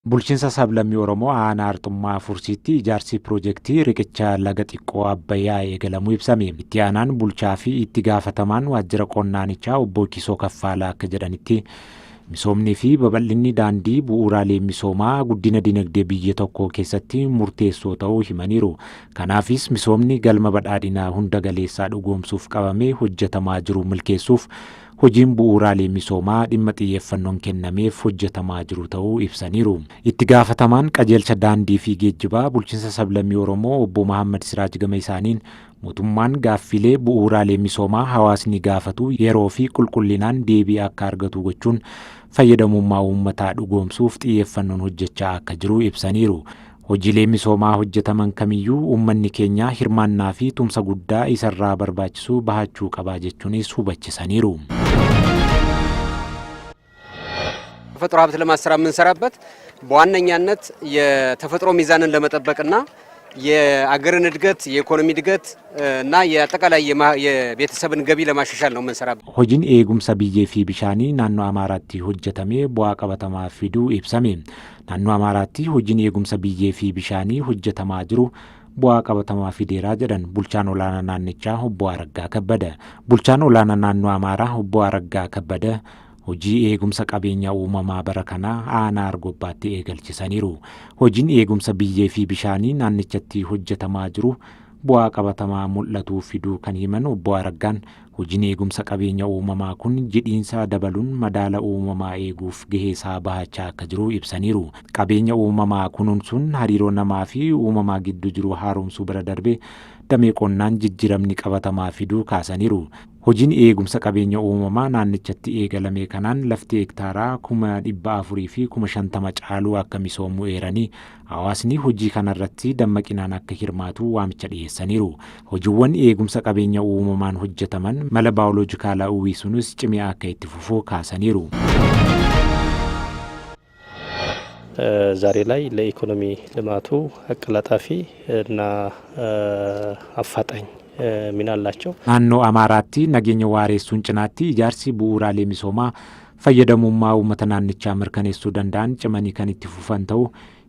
Bulchiinsa sablammii Oromoo aanaa Arxummaa Fursiitti ijaarsi piroojeektii riqicha laga xiqqoo Abbayyaa eegalamuu ibsame. Itti aanaan bulchaa fi itti gaafatamaan waajjira qonnaanichaa obbo Kisoo Kaffaalaa akka jedhanitti misoomnii fi babal'inni daandii bu'uuraalee misoomaa guddina dinagdee biyya tokkoo keessatti murteessoo ta'uu himaniiru. Kanaafis misoomni galma badhaadhinaa hunda galeessaa dhugoomsuuf qabamee hojjetamaa jiru milkeessuuf hojiin bu'uuraalee misoomaa dhimma xiyyeeffannoon kennameef hojjetamaa jiru ta'uu ibsaniiru. Itti gaafatamaan qajeelcha daandii fi geejjibaa bulchiinsa sablammii Oromoo obbo Mahammad Siraaj gama isaaniin mootummaan gaaffilee bu'uuraalee misoomaa hawaasni gaafatu yeroo fi qulqullinaan deebii akka argatu gochuun fayyadamummaa uummataa dhugoomsuuf xiyyeeffannoon hojjechaa akka jiru ibsaniiru. Hojiilee misoomaa hojjetaman kamiyyuu uummanni keenya hirmaannaa fi tumsa guddaa isarraa barbaachisu bahachuu qabaa jechuunis hubachiisaniiru. ተፈጥሮ ሀብት ልማት ስራ የምንሰራበት በዋነኛነት የተፈጥሮ ሚዛንን ለመጠበቅና የአገርን እድገት የኢኮኖሚ እድገት እና የአጠቃላይ የቤተሰብን ገቢ ለማሻሻል ነው የምንሰራበት። hojiin eegumsa biyyee fi bishaanii naannoo Amaaraatti hojjetamee bu'aa qabatamaa fiduu ibsame. Naannoo Amaaraatti hojiin eegumsa biyyee fi bishaanii hojjetamaa jiru bu'aa qabatamaa fideeraa jedhan bulchaan olaanaa naannichaa obbo Araggaa Kabbada. Bulchaan olaanaa naannoo Amaaraa obbo Araggaa Kabbada hojii eegumsa qabeenya uumamaa bara kanaa aanaa Argobbaatti eegalchisaniiru. Hojiin eegumsa biyyee fi bishaanii naannichatti hojjetamaa jiru bu'aa qabatamaa mul'atuu fiduu kan himan obbo Araggaan hojiin eegumsa qabeenya uumamaa kun jidhiinsa dabaluun madaala uumamaa eeguuf gaheesaa bahachaa akka jiru ibsaniiru. Qabeenya uumamaa kunuunsuun hariiroo namaa fi uumamaa gidduu jiru haaromsuu bira darbee damee qonnaan jijjiiramni qabatamaa fiduu kaasaniiru. Hojiin eegumsa qabeenya uumamaa naannichatti eegalame kanaan lafti hektaaraa 400 fi 50 caaluu akka misoomu eeranii hawaasni hojii kanarratti dammaqinaan akka hirmaatu waamicha dhiyeessaniiru. Hojiiwwan eegumsa qabeenya uumamaan hojjetaman mala baayoloojikaalaa uwwisuunis cimee akka itti fufuu kaasaniiru. ዛሬ ላይ ለኢኮኖሚ ልማቱ አቀላጣፊ እና አፋጣኝ ሚና አላቸው። naannoo Amaaraatti nageenya waareessuun cinaatti ijaarsi bu'uuraalee misoomaa fayyadamummaa uummata naannichaa mirkaneessuu danda'an cimanii kan itti fufan ta'uu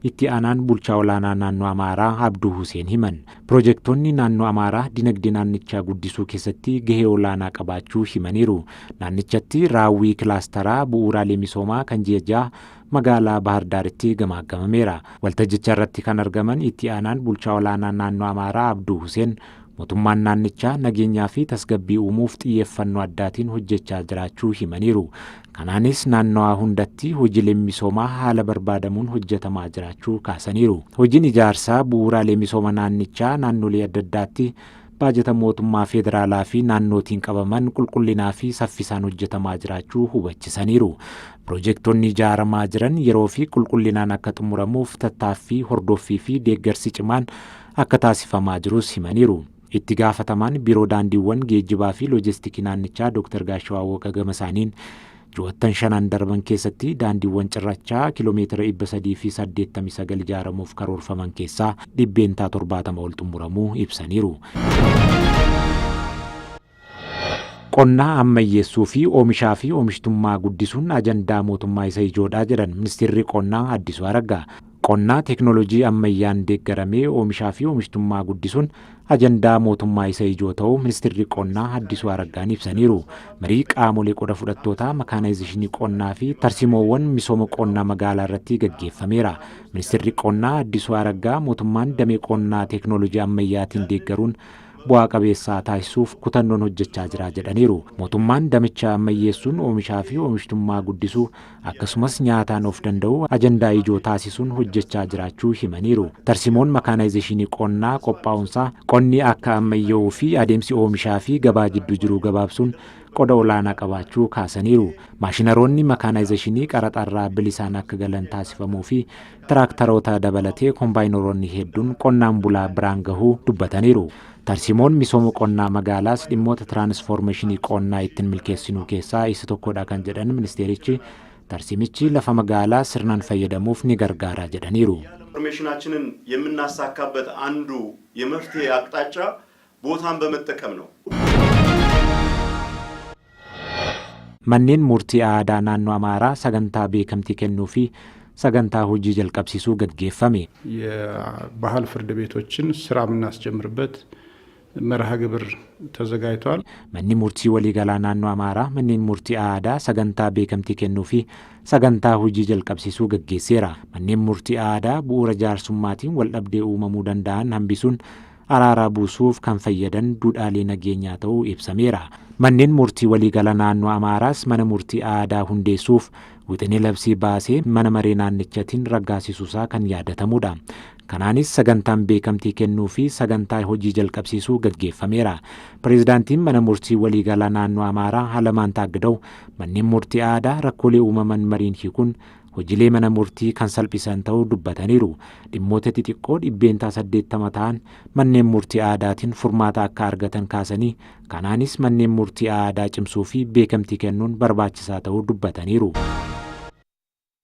itti aanaan bulchaa olaanaa naannoo Amaaraa Abduu Huseen himan. Piroojektonni naannoo Amaaraa dinagdee naannichaa guddisuu keessatti gahee olaanaa qabaachuu himaniiru. Naannichatti raawwii kilaasteraa bu'uuraalee misoomaa kan ji'a magaalaa Bahar Daaritti gamaagamameera. Waltajjicha irratti kan argaman itti aanaan bulchaa olaanaa naannoo Amaaraa Abduu Huseen mootummaan naannichaa nageenyaa fi tasgabbii uumuuf xiyyeeffannoo addaatiin hojjechaa jiraachuu himaniiru. Kanaanis naannawaa hundatti hojiileen misoomaa haala barbaadamuun hojjetamaa jiraachuu kaasaniiru. Hojiin ijaarsaa bu'uuraalee misooma naannichaa naannolee adda addaatti baajata mootummaa federaalaa fi naannootiin qabaman qulqullinaa fi saffisaan hojjetamaa jiraachuu hubachisaniiru. Piroojektonni ijaaramaa jiran yeroo fi qulqullinaan akka xumuramuuf tattaaffii hordoffii fi deeggarsi cimaan akka taasifamaa jirus himaniiru. Itti gaafatamaan biiroo daandiiwwan geejjibaa fi loojistikii naannichaa Dr. Gaashawaa Awwaqaa gama isaaniin ji'oottan 5 darban keessatti daandiiwwan cirrachaa kiiloomeetira 389 ijaaramuuf karoorfaman keessaa 70 ol xumuramuu ibsaniiru. Qonnaa ammayyeessuu fi oomishaa fi oomishtummaa guddisuun ajandaa mootummaa isa ijoodhaa jedhan ministeerri qonnaa Addisuu Araggaa. Qonnaa teeknooloojii ammayyaan deeggaramee oomishaa fi oomishtummaa guddisuun ajandaa mootummaa isa ijoo ta'uu ministeerri qonnaa Addisuu Araggaan ibsaniiru. Marii qaamolee qooda fudhattootaa makaanaayizeshinii qonnaa fi tarsimoowwan misooma qonnaa magaalaa irratti gaggeeffameera. Ministeerri qonnaa Addisuu Araggaa mootummaan damee qonnaa teeknooloojii ammayyaatiin deeggaruun bu'aa qabeessaa taasisuuf kutannoon hojjechaa jira jedhaniiru. Mootummaan damicha ammayyeessuun oomishaa fi oomishtummaa guddisuu akkasumas nyaataan of danda'u ajandaa ijoo taasisuun hojjechaa jiraachuu himaniiru. Tarsimoon makaanaayizeshinii qonnaa qophaa'unsaa qonni akka ammayyaa'uu fi adeemsi oomishaa fi gabaa gidduu jiru gabaabsuun qooda olaanaa qabaachuu kaasaniiru. Maashinaroonni makaanaayizeshinii qaraxarraa bilisaan akka galan taasifamuu fi tiraaktaroota dabalatee kombaayinoroonni hedduun qonnaan bulaa biraan gahuu dubbataniiru. Tarsimoon misooma qonnaa magaalaas dhimmoota tiraansfoormeeshinii qonnaa ittiin milkeessinuu keessaa isa tokkodha kan jedhan ministeerichi tarsimichi lafa magaalaa sirnaan fayyadamuuf ni gargaara jedhaniiru. ትራንስፎርሜሽናችንን የምናሳካበት አንዱ የመፍትሄ አቅጣጫ ቦታን በመጠቀም ነው። Manneen murtii aadaa naannoo Amaaraa sagantaa beekamtii kennuu fi sagantaa hojii jalqabsiisuu gaggeeffame. የባህል ፍርድ ቤቶችን ስራ የምናስጀምርበት መርሃ ግብር ተዘጋጅቷል። Manni murtii waliigalaa naannoo Amaaraa manneen murtii aadaa sagantaa beekamtii kennuu fi sagantaa hojii jalqabsiisuu gaggeesseera. Manneen murtii aadaa bu'uura jaarsummaatiin wal dhabdee uumamuu danda'an hambisuun araaraa buusuuf kan fayyadan duudhaalee nageenyaa ta'uu ibsameera. Manneen murtii waliigalaa naannoo Amaaraas mana murtii aadaa hundeessuuf wixinee labsii baasee mana maree naannichaatiin raggaasisuusaa kan yaadatamudha. Kanaanis sagantaan beekamtii kennuu fi sagantaa hojii jalqabsiisuu gaggeeffameera. Pireezidaantiin mana murtii waliigalaa naannoo Amaaraa Alamaan Taagdaw manneen murtii aadaa rakkoolee uumaman mariin hiikuun hojiilee mana murtii kan salphisan ta'uu dubbataniiru. Dhimmoota xixiqqoo 80 ta'an manneen murtii aadaatiin furmaata akka argatan kaasanii kanaanis manneen murtii aadaa cimsuu fi beekamtii kennuun barbaachisaa ta'uu dubbataniiru.